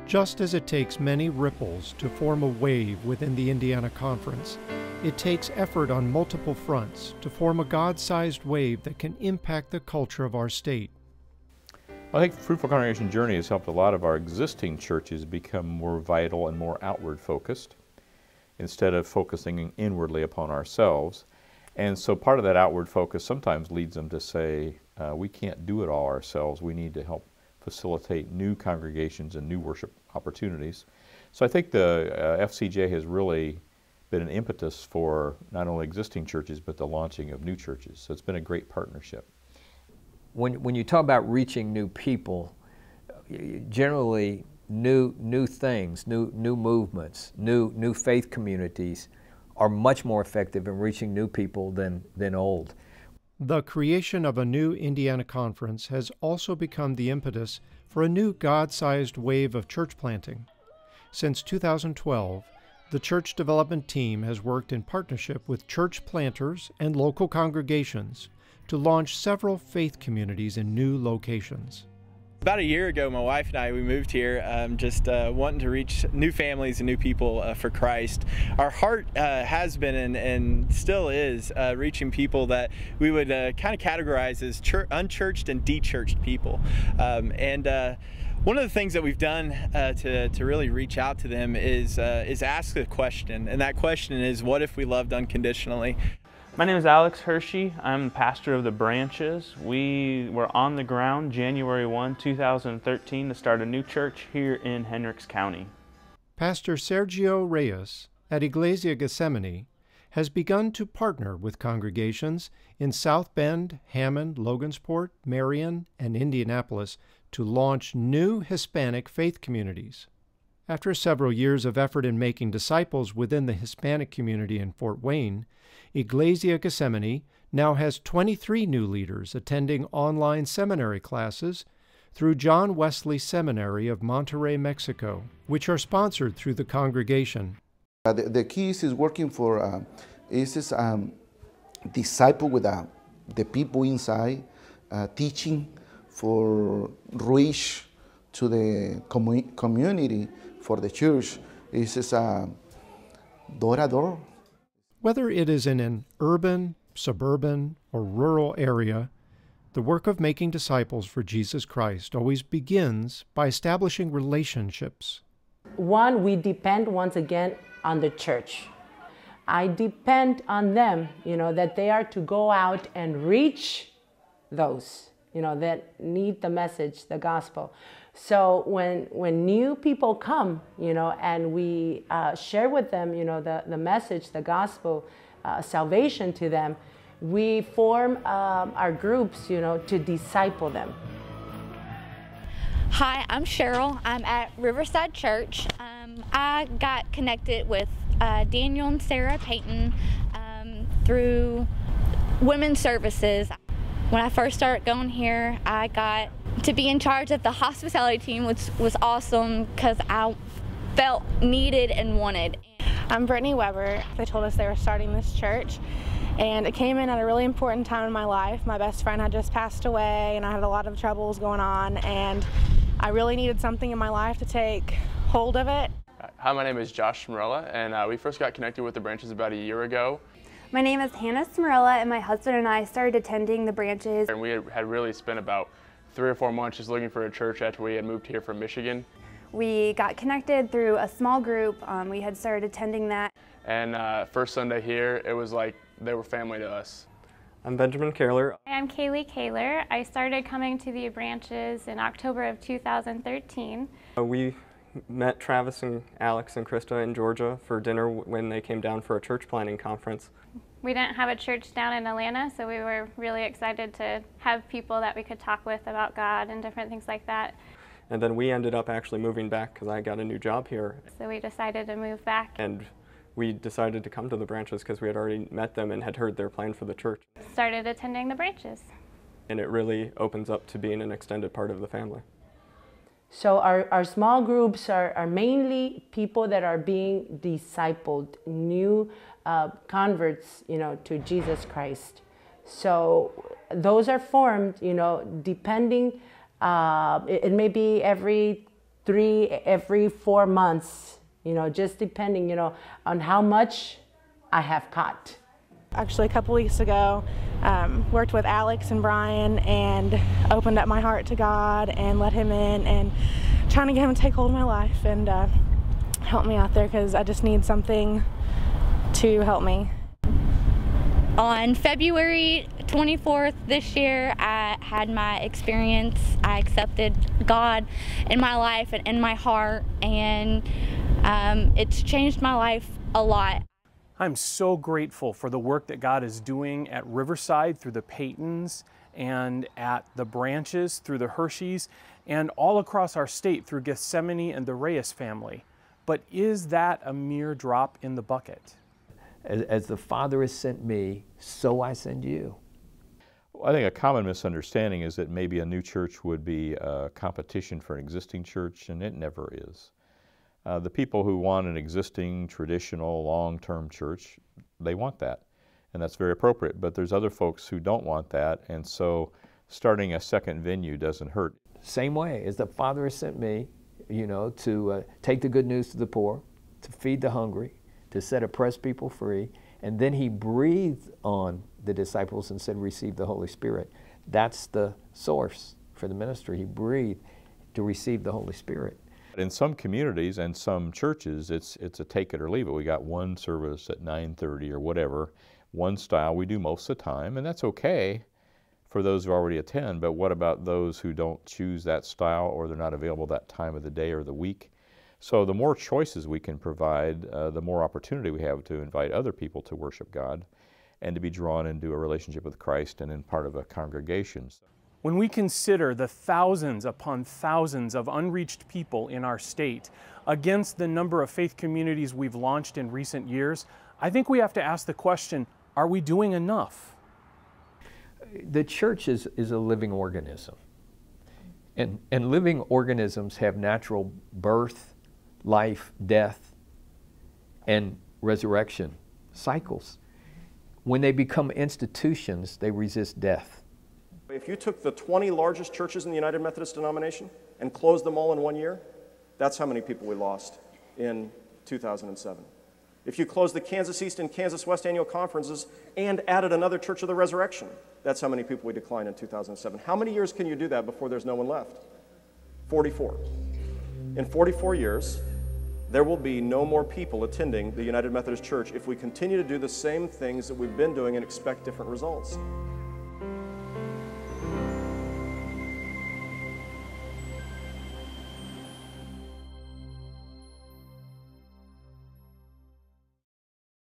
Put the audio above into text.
Just as it takes many ripples to form a wave within the Indiana Conference, it takes effort on multiple fronts to form a God-sized wave that can impact the culture of our state. I think the Fruitful Congregation Journey has helped a lot of our existing churches become more vital and more outward focused instead of focusing inwardly upon ourselves. And so part of that outward focus sometimes leads them to say, we can't do it all ourselves. We need to help facilitate new congregations and new worship opportunities. So I think the FCJ has really been an impetus for not only existing churches but the launching of new churches. So it's been a great partnership. When you talk about reaching new people, generally new things, new movements, new faith communities are much more effective in reaching new people than old. The creation of a new Indiana Conference has also become the impetus for a new God-sized wave of church planting. Since 2012, the church development team has worked in partnership with church planters and local congregations to launch several faith communities in new locations. About a year ago, my wife and I, we moved here just wanting to reach new families and new people for Christ. Our heart has been and still is reaching people that we would kind of categorize as unchurched and de-churched people. One of the things that we've done to really reach out to them is ask a question, and that question is, what if we loved unconditionally? My name is Alex Hershey. I'm the pastor of the Branches. We were on the ground January 1, 2013 to start a new church here in Hendricks County. Pastor Sergio Reyes at Iglesia Gethsemane has begun to partner with congregations in South Bend, Hammond, Logansport, Marion, and Indianapolis to launch new Hispanic faith communities. After several years of effort in making disciples within the Hispanic community in Fort Wayne, Iglesia Gethsemane now has 23 new leaders attending online seminary classes through John Wesley Seminary of Monterrey, Mexico, which are sponsored through the congregation. The key is working for disciple with the people inside, teaching for reach to the community for the church. This is door-to-door. Whether it is in an urban, suburban, or rural area, the work of making disciples for Jesus Christ always begins by establishing relationships. One, we depend once again on the church. I depend on them, that they are to go out and reach those, that need the message, the gospel. So when new people come, and we share with them, the message, the gospel, salvation to them, we form our groups, to disciple them. Hi, I'm Cheryl. I'm at Riverside Church. I got connected with Daniel and Sarah Payton through Women's Services. When I first started going here, I got to be in charge of the hospitality team, which was awesome because I felt needed and wanted. I'm Brittany Weber. They told us they were starting this church, and it came in at a really important time in my life. My best friend had just passed away, and I had a lot of troubles going on, and I really needed something in my life to take hold of it. Hi, my name is Josh Smarella, and we first got connected with the Branches about a year ago. My name is Hannah Smarella, and my husband and I started attending the Branches. And we had really spent about 3 or 4 months just looking for a church after we had moved here from Michigan. We got connected through a small group. We had started attending that. And first Sunday here, it was like they were family to us. I'm Benjamin Kaler. I'm Kaylee Kaler. I started coming to the Branches in October of 2013. We met Travis and Alex and Krista in Georgia for dinner when they came down for a church planting conference. We didn't have a church down in Atlanta, so we were really excited to have people that we could talk with about God and different things like that. And then we ended up actually moving back because I got a new job here. So we decided to move back. And we decided to come to the Branches because we had already met them and had heard their plan for the church. Started attending the Branches. And it really opens up to being an extended part of the family. So our small groups are mainly people that are being discipled, new converts, to Jesus Christ. So those are formed, depending, it may be every 3 every 4 months, you know, just depending, you know, on how much I have caught. Actually, a couple weeks ago, worked with Alex and Brian and opened up my heart to God and let Him in and trying to get Him to take hold of my life and help me out there, because I just need something to help me. On February 24th this year, I had my experience. I accepted God in my life and in my heart, and it's changed my life a lot. I'm so grateful for the work that God is doing at Riverside through the Paytons and at the Branches through the Hersheys and all across our state through Gethsemane and the Reyes family. But is that a mere drop in the bucket? As the Father has sent me, so I send you. I think a common misunderstanding is that maybe a new church would be a competition for an existing church, and it never is. The people who want an existing, traditional, long-term church, they want that, and that's very appropriate. But there's other folks who don't want that, and so starting a second venue doesn't hurt. Same way as the Father has sent me, you know, to take the good news to the poor, to feed the hungry, to set oppressed people free, and then He breathed on the disciples and said, receive the Holy Spirit. That's the source for the ministry. He breathed to receive the Holy Spirit. In some communities and some churches, it's a take it or leave it. We got one service at 9:30 or whatever, one style we do most of the time, and that's okay for those who already attend, but what about those who don't choose that style or they're not available that time of the day or the week? So the more choices we can provide, the more opportunity we have to invite other people to worship God and to be drawn into a relationship with Christ and in part of a congregation. When we consider the thousands upon thousands of unreached people in our state against the number of faith communities we've launched in recent years, I think we have to ask the question, are we doing enough? The church is a living organism. And living organisms have natural birth, life, death, and resurrection cycles. When they become institutions, they resist death. If you took the 20 largest churches in the United Methodist denomination and closed them all in 1 year, that's how many people we lost in 2007. If you closed the Kansas East and Kansas West annual conferences and added another Church of the Resurrection, that's how many people we declined in 2007. How many years can you do that before there's no one left? 44. In 44 years, there will be no more people attending the United Methodist Church if we continue to do the same things that we've been doing and expect different results.